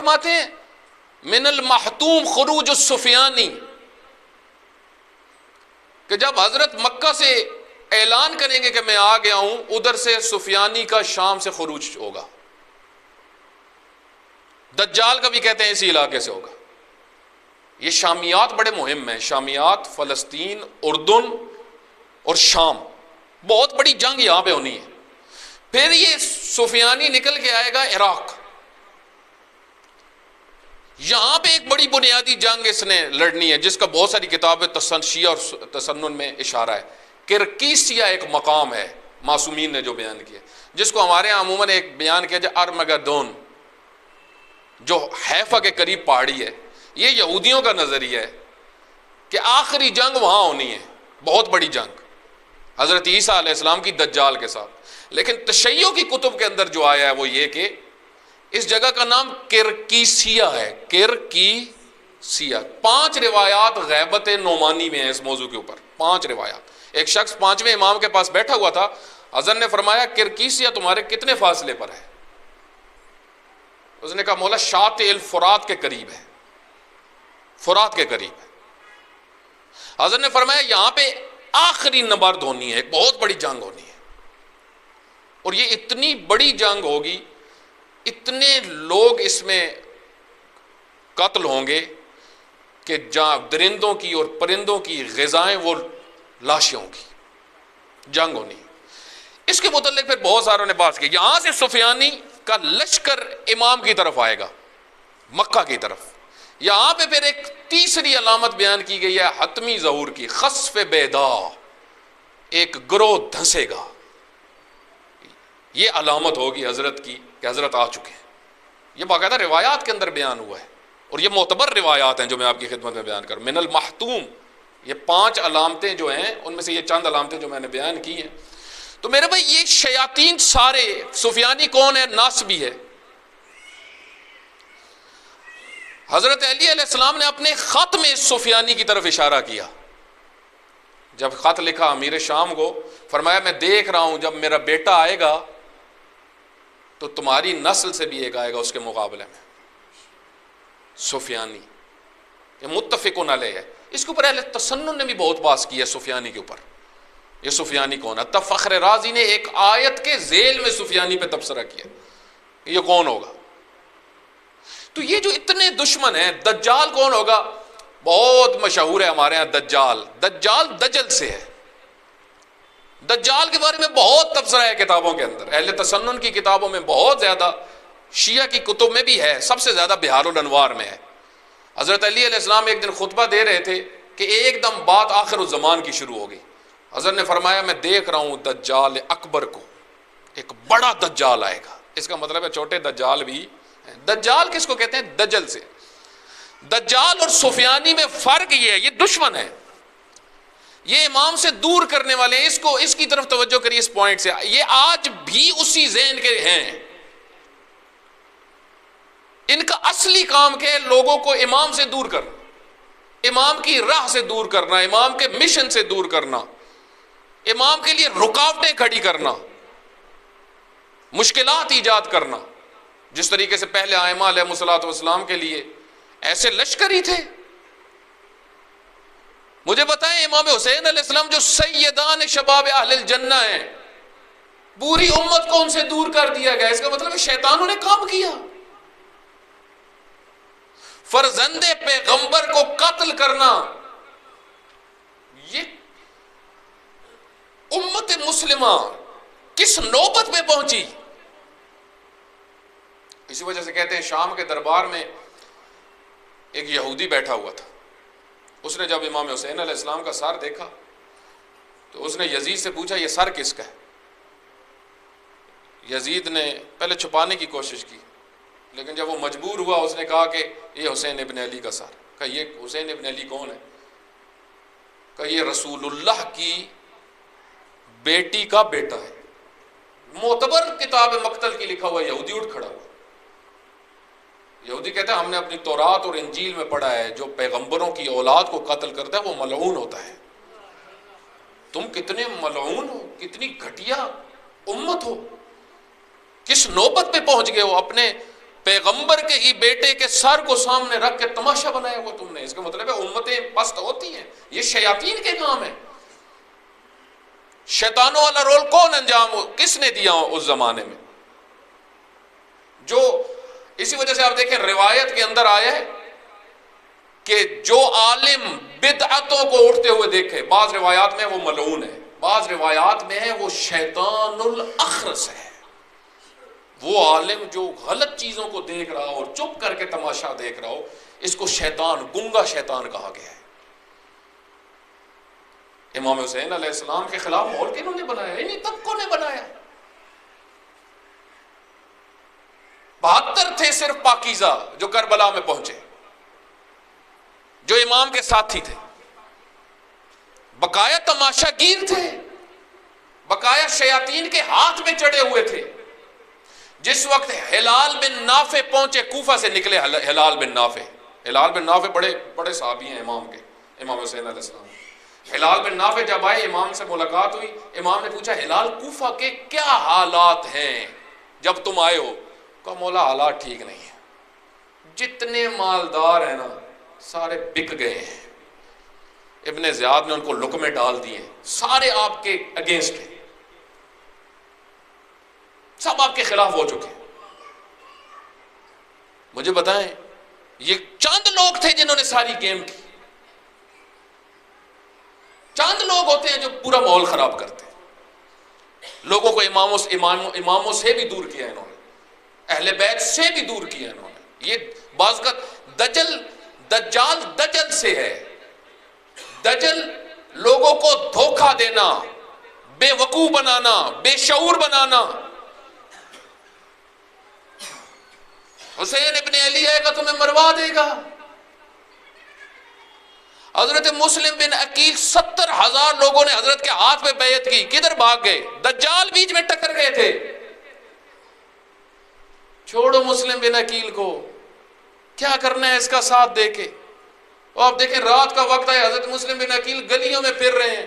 فرماتے ہیں من المحتوم خروج السفیانی، کہ جب حضرت مکہ سے اعلان کریں گے کہ میں آ گیا ہوں، ادھر سے سفیانی کا شام سے خروج ہوگا. دجال کا بھی کہتے ہیں اسی علاقے سے ہوگا. یہ شامیات بڑے مہم ہیں، شامیات، فلسطین، اردن اور شام، بہت بڑی جنگ یہاں پہ ہونی ہے. پھر یہ سفیانی نکل کے آئے گا عراق، یہاں پہ ایک بڑی بنیادی جنگ اس نے لڑنی ہے، جس کا بہت ساری کتابیں شیعہ اور تسنن میں اشارہ ہے. کرکیسیا ایک مقام ہے، معصومین نے جو بیان کیا، جس کو ہمارے یہاں عموماً ایک بیان کیا جائے ارمگدون، جو حیفا کے قریب پہاڑی ہے. یہ یہودیوں کا نظریہ ہے کہ آخری جنگ وہاں ہونی ہے، بہت بڑی جنگ حضرت عیسیٰ علیہ السلام کی دجال کے ساتھ. لیکن تشیع کی کتب کے اندر جو آیا ہے وہ یہ کہ اس جگہ کا نام کرکیسیا ہے، کرکیسیا. 5 روایات غیبت نعمانی میں ہیں اس موضوع کے اوپر، 5 روایات. ایک شخص 5ویں امام کے پاس بیٹھا ہوا تھا، حضرت نے فرمایا کرکیسیا تمہارے کتنے فاصلے پر ہے؟ اس نے کہا مولا شاطئ الفرات کے قریب ہے، فرات کے قریب ہے. حضرت نے فرمایا یہاں پہ آخری نبرد ہونی ہے، ایک بہت بڑی جنگ ہونی ہے، اور یہ اتنی بڑی جنگ ہوگی، اتنے لوگ اس میں قتل ہوں گے کہ جہاں درندوں کی اور پرندوں کی غذائیں وہ لاشیں ہوں گی، جنگ ہونی. اس کے متعلق پھر بہت ساروں نے بات کی. یہاں سے سفیانی کا لشکر امام کی طرف آئے گا، مکہ کی طرف. یہاں پہ پھر ایک تیسری علامت بیان کی گئی ہے حتمی ظہور کی، خسف بیدا، ایک گروہ دھنسے گا. یہ علامت ہوگی حضرت کی کہ حضرت آ چکے ہیں. یہ باقاعدہ روایات کے اندر بیان ہوا ہے، اور یہ معتبر روایات ہیں جو میں آپ کی خدمت میں بیان کروں. من المحتوم، یہ 5 علامتیں جو ہیں ان میں سے یہ چند علامتیں جو میں نے بیان کی ہیں. تو میرے بھائی یہ شیاطین سارے، سفیانی کون ہے؟ ناصبی ہے. حضرت علی علیہ السلام نے اپنے خط میں سفیانی کی طرف اشارہ کیا. جب خط لکھا امیر شام کو، فرمایا میں دیکھ رہا ہوں جب میرا بیٹا آئے گا تو تمہاری نسل سے بھی ایک آئے گا اس کے مقابلے میں، سفیانی. یہ متفقون علیہ ہے. اس کے اوپر اہل تسنن نے بھی بہت بحث کی ہے سفیانی کے اوپر. یہ سفیانی کون ہے؟ تب فخر رازی نے ایک آیت کے ذیل میں سفیانی پہ تبصرہ کیا، یہ کون ہوگا. تو یہ جو اتنے دشمن ہیں، دجال کون ہوگا؟ بہت مشہور ہے ہمارے ہاں دجال. دجال دجل سے ہے. دجال کے بارے میں بہت تبصرہ ہے کتابوں کے اندر، اہل تسنن کی کتابوں میں بہت زیادہ، شیعہ کی کتب میں بھی ہے، سب سے زیادہ بہار الانوار میں ہے. حضرت علی علیہ السلام ایک دن خطبہ دے رہے تھے کہ ایک دم بات آخر الزمان کی شروع ہو گئی. حضرت نے فرمایا میں دیکھ رہا ہوں دجال اکبر کو، ایک بڑا دجال آئے گا. اس کا مطلب ہے چھوٹے دجال بھی ہیں. دجال کس کو کہتے ہیں؟ دجل سے. دجال اور سفیانی میں فرق یہ ہے، یہ دشمن ہے، یہ امام سے دور کرنے والے ہیں. اس کی طرف توجہ کریے اس پوائنٹ سے. یہ آج بھی اسی ذہن کے ہیں. ان کا اصلی کام کیا ہے؟ لوگوں کو امام سے دور کرنا، امام کی راہ سے دور کرنا، امام کے مشن سے دور کرنا، امام کے لیے رکاوٹیں کھڑی کرنا، مشکلات ایجاد کرنا. جس طریقے سے پہلے ائمہ علیہ الصلوۃ والسلام کے لیے ایسے لشکر ہی تھے. مجھے بتائیں امام حسین علیہ السلام جو سیدان شباب اہل الجنہ ہیں، پوری امت کو ان سے دور کر دیا گیا. اس کا مطلب ہے شیطانوں نے کام کیا. فرزند پیغمبر کو قتل کرنا، یہ امت مسلمہ کس نوبت میں پہنچی. اسی وجہ سے کہتے ہیں شام کے دربار میں ایک یہودی بیٹھا ہوا تھا. اس نے جب امام حسین علیہ السلام کا سر دیکھا تو اس نے یزید سے پوچھا یہ سر کس کا ہے. یزید نے پہلے چھپانے کی کوشش کی، لیکن جب وہ مجبور ہوا اس نے کہا کہ یہ حسین ابن علی کا سر. کہا یہ حسین ابن علی کون ہے؟ کہا یہ رسول اللہ کی بیٹی کا بیٹا ہے. معتبر کتاب مقتل کی لکھا ہوا. یہودی اٹھ کھڑا ہوا. یہودی کہتا ہے ہم نے اپنی تورات اور انجیل میں پڑھا ہے جو پیغمبروں کی اولاد کو قتل کرتا ہے وہ ملعون ہوتا ہے. تم کتنے ملعون ہو، کتنی گھٹیا امت ہو، کس نوبت پہ پہنچ گئے ہو. اپنے پیغمبر کے ہی بیٹے کے سر کو سامنے رکھ کے تماشا بنایا وہ تم نے. اس کا مطلب ہے امتیں پست ہوتی ہیں. یہ شیاطین کے کام ہے. شیطانوں والا رول کون انجام کس نے دیا اس زمانے میں؟ جو اسی وجہ سے آپ دیکھیں روایت کے اندر آیا ہے کہ جو عالم بدعتوں کو اٹھتے ہوئے دیکھے، بعض روایات میں وہ ملعون ہے، بعض روایات میں ہے وہ شیطان الاخرس ہے. وہ عالم جو غلط چیزوں کو دیکھ رہا ہو اور چپ کر کے تماشا دیکھ رہا ہو، اس کو شیطان، گنگا شیطان کہا گیا ہے. امام حسین علیہ السلام کے خلاف ماحول کنہوں نے بنایا؟ انہی طبقوں نے بنایا. 72 تھے صرف پاکیزہ جو کربلا میں پہنچے، جو امام کے ساتھی تھے، بقایا تماشا گیر تھے، بقایا شیاطین کے ہاتھ میں چڑھے ہوئے تھے. جس وقت ہلال بن نافع پہنچے، کوفہ سے نکلے ہلال بن نافع بڑے صحابی ہیں امام کے، امام حسین علیہ السلام. ہلال بن نافع جب آئے، امام سے ملاقات ہوئی. امام نے پوچھا ہلال کوفہ کے کیا حالات ہیں جب تم آئے ہو؟ کہا مولا حالات ٹھیک نہیں ہیں، جتنے مالدار ہیں نا سارے بک گئے ہیں. ابن زیاد نے ان کو لقمے ڈال دیے، سارے آپ کے اگینسٹ ہیں، سب آپ کے خلاف ہو چکے. مجھے بتائیں یہ چند لوگ تھے جنہوں نے ساری گیم کی. چند لوگ ہوتے ہیں جو پورا ماحول خراب کرتے ہیں. لوگوں کو اماموں سے بھی دور کیا انہوں نے، اہل بیت سے بھی دور کیا انہوں نے. یہ بعض کا دجال دجل سے ہے. دجل لوگوں کو دھوکہ دینا، بے وقوف بنانا، بے شعور بنانا. حسین ابن علی آئے گا تمہیں مروا دے گا. حضرت مسلم بن عقیل 70,000 لوگوں نے حضرت کے ہاتھ پہ بیعت کی، کدھر بھاگ گئے؟ دجال بیچ میں ٹکر گئے تھے. چھوڑو مسلم بن عقیل کو، کیا کرنا ہے اس کا ساتھ دے کے. اور آپ دیکھیں رات کا وقت ہے، حضرت مسلم بن عقیل گلیوں میں پھر رہے ہیں.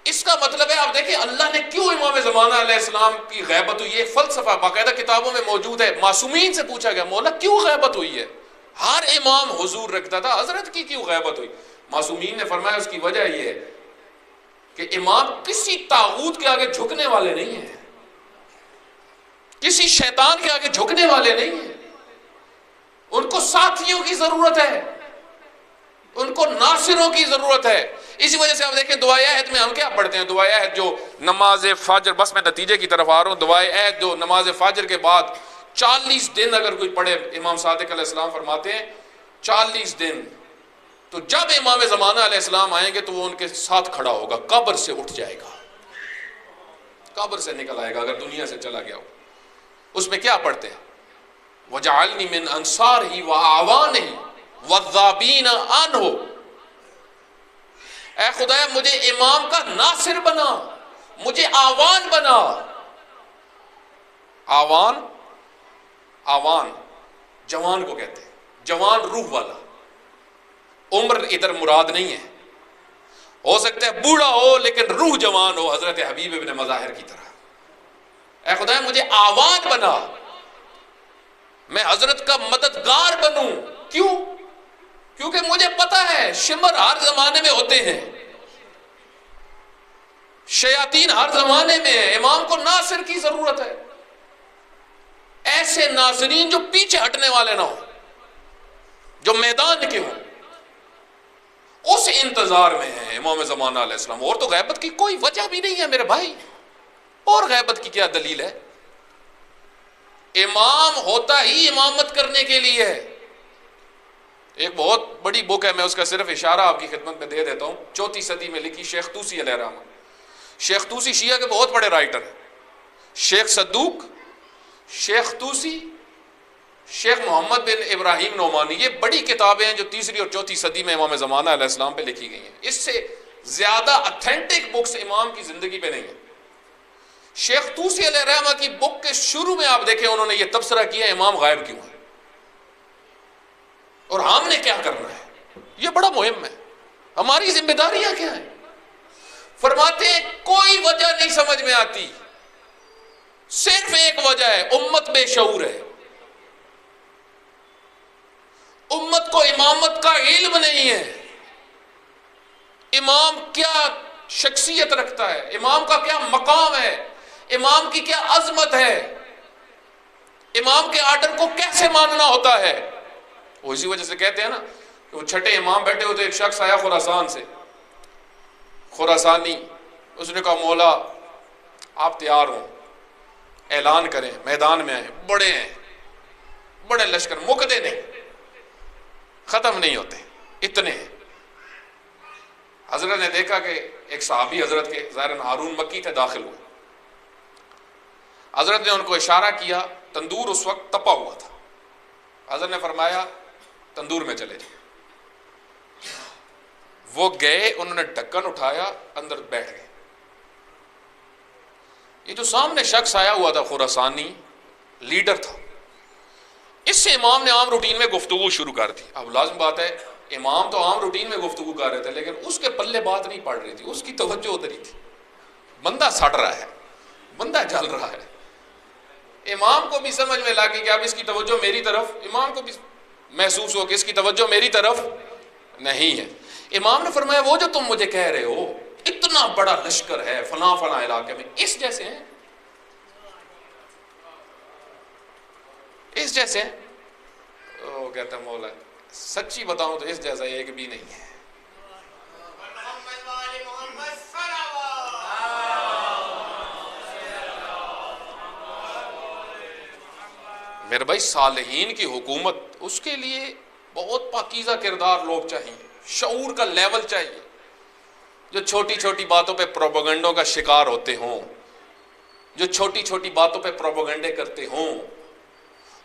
اس کا مطلب ہے آپ دیکھیں اللہ نے کیوں امام زمانہ علیہ السلام کی غیبت ہوئی. یہ فلسفہ باقاعدہ کتابوں میں موجود ہے. معصومین سے پوچھا گیا مولا کیوں غیبت ہوئی ہے؟ ہر امام حضور رکھتا تھا، حضرت کی کیوں غیبت ہوئی؟ معصومین نے فرمایا اس کی وجہ یہ ہے کہ امام کسی طاغوت کے آگے جھکنے والے نہیں ہیں، کسی شیطان کے آگے جھکنے والے نہیں ہیں. ان کو ساتھیوں کی ضرورت ہے، ان کو ناصروں کی ضرورت ہے. اسی وجہ سے آپ دیکھیں دعائے عہد میں ہم کیا پڑھتے ہیں؟ دعائے عہد جو نماز فجر، بس میں نتیجے کی طرف آ رہا ہوں. دعائے عہد جو نماز فجر کے بعد 40 دن اگر کوئی پڑھے، امام صادق علیہ السلام فرماتے ہیں 40 دن، تو جب امام زمانہ علیہ السلام آئیں گے تو وہ ان کے ساتھ کھڑا ہوگا، قبر سے اٹھ جائے گا، قبر سے نکل آئے گا اگر دنیا سے چلا گیا ہو. اس میں کیا پڑھتے ہیں؟ وَجَعَلْنِي مِنْ أَنصَارِهِ وَأَعْوَانِهِ وَالذَّابِينَ عَنْهُ. اے خدایا مجھے امام کا ناصر بنا، مجھے آوان بنا. آوان جوان کو کہتے ہیں، جوان روح والا. عمر ادھر مراد نہیں ہے، ہو سکتا ہے بوڑھا ہو لیکن روح جوان ہو، حضرت حبیب ابن مظاہر کی طرح. اے خدایا مجھے آوان بنا، میں حضرت کا مددگار بنوں. کیوں؟ کیونکہ مجھے پتا ہے شمر ہر زمانے میں ہوتے ہیں، شیاطین ہر زمانے میں ہیں. امام کو ناصر کی ضرورت ہے، ایسے ناصرین جو پیچھے ہٹنے والے نہ ہوں، جو میدان کے ہوں. اس انتظار میں ہیں امام زمانہ علیہ السلام. اور تو غیبت کی کوئی وجہ بھی نہیں ہے میرے بھائی، اور غیبت کی کیا دلیل ہے؟ امام ہوتا ہی امامت کرنے کے لیے ہے. ایک بہت بڑی بک ہے، میں اس کا صرف اشارہ آپ کی خدمت میں دے دیتا ہوں. 4 صدی میں لکھی، شیخ طوسی علیہ الرحمہ. شیخ طوسی شیعہ کے بہت بڑے رائٹر ہیں. شیخ صدوق، شیخ طوسی، شیخ محمد بن ابراہیم نعمانی. یہ بڑی کتابیں ہیں جو 3 اور 4 صدی میں امام زمانہ علیہ السلام پہ لکھی گئی ہیں. اس سے زیادہ اتھینٹک بکس امام کی زندگی پہ نہیں ہیں. شیخ طوسی علیہ الرحمہ کی بک کے شروع میں آپ دیکھیں انہوں نے یہ تبصرہ کیا امام غائب کیوں ہے اور ہم نے کیا کرنا ہے. یہ بڑا مہم ہے، ہماری ذمہ داریاں کیا ہیں. فرماتے ہیں کوئی وجہ نہیں سمجھ میں آتی، صرف ایک وجہ ہے، امت بے شعور ہے. کو امامت کا علم نہیں ہے. امام کیا شخصیت رکھتا ہے, امام کا کیا مقام ہے, امام کی کیا عظمت ہے, امام کے آرڈر کو کیسے ماننا ہوتا ہے. وہ اسی وجہ سے کہتے ہیں نا کہ وہ چھٹے امام بیٹھے ہوتے, ایک شخص آیا خراسان سے, خراسانی, اس نے کہا مولا آپ تیار ہوں, اعلان کریں, میدان میں آئیں, بڑے ہیں, بڑے لشکر, مکتے نہیں, ختم نہیں ہوتے, اتنے ہیں. حضرت نے دیکھا کہ ایک صحابی حضرت کے, ظاہراً ہارون مکی تھے, داخل ہوئے. حضرت نے ان کو اشارہ کیا, تندور اس وقت تپا ہوا تھا. حضرت نے فرمایا تندور میں چلے جائیں. وہ گئے, انہوں نے ڈھکن اٹھایا, اندر بیٹھ گئے. یہ جو سامنے شخص آیا ہوا تھا خراسانی, لیڈر تھا, اس سے امام نے عام روٹین میں گفتگو شروع کر دی. اب لازم بات ہے, امام تو عام روٹین میں گفتگو کر رہے تھے, لیکن اس کے پلے بات نہیں پڑ رہی تھی, اس کی توجہ ادھر ہی تھی. بندہ سڑ رہا ہے, بندہ جل رہا ہے. امام کو بھی سمجھ میں لگی کہ اب اس کی توجہ میری طرف, امام کو بھی محسوس ہو کہ اس کی توجہ میری طرف نہیں ہے. امام نے فرمایا وہ جو تم مجھے کہہ رہے ہو اتنا بڑا لشکر ہے فلاں فلاں علاقے میں, اس جیسے ہیں, اس جیسے ہیں. وہ کہتا ہے مولا سچی بتاؤں تو اس جیسا ایک بھی نہیں ہے. میرے بھائی صالحین کی حکومت, اس کے لیے بہت پاکیزہ کردار لوگ چاہیے, شعور کا لیول چاہیے, جو چھوٹی چھوٹی باتوں پہ پروپیگنڈوں کا شکار ہوتے ہوں, جو چھوٹی چھوٹی باتوں پہ پروپیگنڈے کرتے ہوں.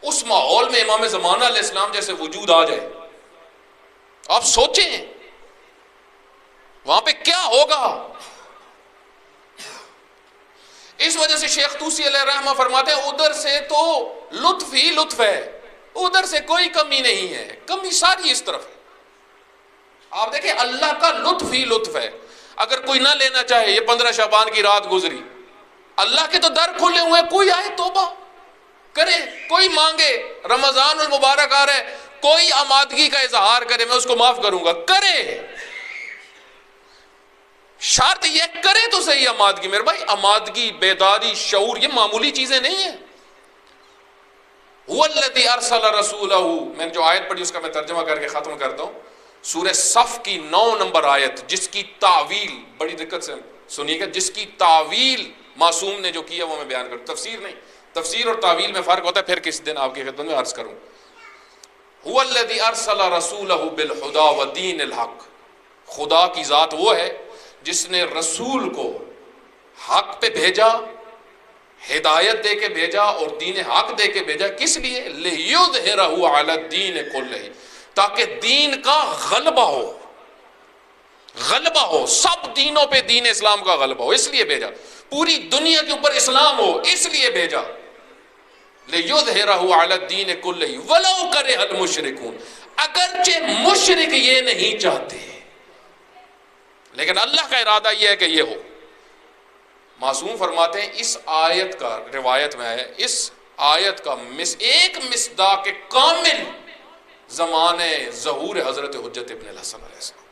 اس ماحول میں امام زمانہ علیہ السلام جیسے وجود آ جائے, آپ سوچیں وہاں پہ کیا ہوگا. اس وجہ سے شیخ طوسی علیہ رحمہ فرماتے ہیں ادھر سے تو لطف ہی لطف ہے, ادھر سے کوئی کمی نہیں ہے, کمی ساری اس طرف ہے. آپ دیکھیں اللہ کا لطف ہی لطف ہے. اگر کوئی نہ لینا چاہے, یہ 15 شعبان کی رات گزری, اللہ کے تو در کھلے ہوئے, کوئی آئے توبہ کرے, کوئی مانگے, رمضان المبارک آ رہا ہے, کوئی آمادگی کا اظہار کرے, میں اس کو معاف کروں گا, کرے. شرط یہ کرے تو صحیح آمادگی. میرے بھائی آمادگی, بیداری, شعور, یہ معمولی چیزیں نہیں ہیں. هو الذی ارسل رسولہ, میں نے جو آیت پڑھی اس کا میں ترجمہ کر کے ختم کرتا ہوں. سورہ صف کی 9 نمبر آیت, جس کی تعویل, بڑی دقت سے سنیے گا, جس کی تعویل معصوم نے جو کیا وہ میں بیان کروں, تفسیر نہیں. تفسیر اور تعویل میں فرق ہوتا ہے, پھر کس دن آپ کی خدمت میں عرض کروں. هو الذی ارسل رسولہ بالہدی ودین الحق, خدا کی ذات وہ ہے جس نے رسول کو حق پہ بھیجا, ہدایت دے کے بھیجا اور دین حق دے کے بھیجا. کس لیے؟ لِیُظْهِرَهُ عَلَى الدِّینِ كُلِّهِ, تاکہ دین کا غلبہ ہو, غلبہ ہو, سب دینوں پہ دین اسلام کا غلبہ ہو. اس لیے بھیجا, پوری دنیا کے اوپر اسلام ہو, اس لیے بھیجا. لِیُظْهِرَهُ عَلَى الدِّینِ كُلِّهِ وَلَوْ كَرِهَ الْمُشْرِكُونَ, اگرچہ مشرک یہ نہیں چاہتے, لیکن اللہ کا ارادہ یہ ہے کہ یہ ہو. معصوم فرماتے ہیں اس آیت کا, روایت میں ہے, اس آیت کا ایک مصداق کامل زمانے ظہور حضرت حجت ابن الحسن علیہ السلام.